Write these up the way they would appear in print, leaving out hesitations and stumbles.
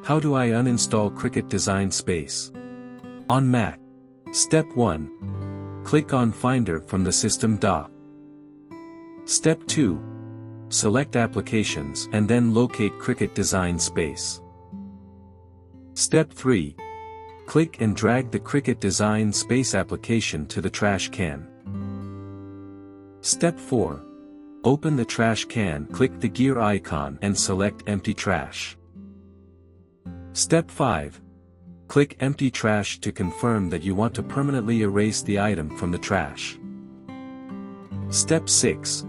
How do I uninstall Cricut Design Space? On Mac. Step 1. Click on Finder from the System dock. Step 2. Select Applications and then locate Cricut Design Space. Step 3. Click and drag the Cricut Design Space application to the trash can. Step 4. Open the trash can, click the gear icon and select Empty Trash. Step 5. Click Empty Trash to confirm that you want to permanently erase the item from the trash. Step 6.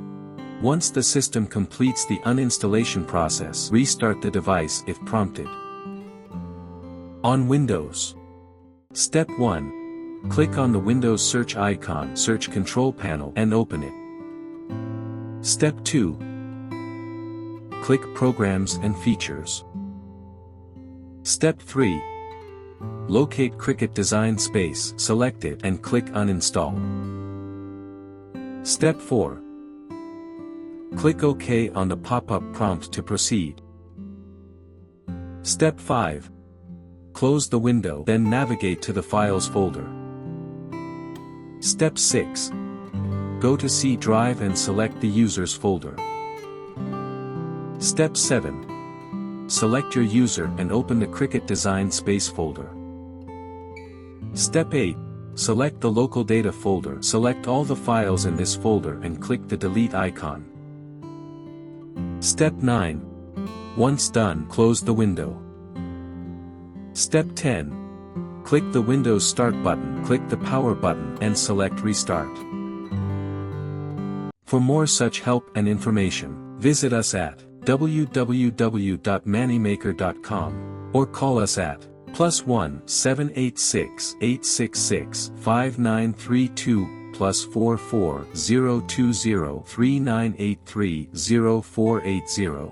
Once the system completes the uninstallation process, restart the device if prompted. On Windows. Step 1. Click on the Windows search icon, search control panel and open it. Step 2. Click Programs and Features. Step 3. Locate Cricut Design Space, select it and click Uninstall. Step 4. Click OK on the pop-up prompt to proceed. Step 5. Close the window, then navigate to the Files folder. Step 6. Go to C Drive and select the Users folder. Step 7. Select your user and open the Cricut Design Space folder. Step 8. Select the Local Data folder. Select all the files in this folder and click the Delete icon. Step 9. Once done, close the window. Step 10. Click the Windows Start button, click the Power button and select Restart. For more such help and information, visit us at www.mannymaker.com or call us at +1 786 866 5932 +44 020 3983 0480.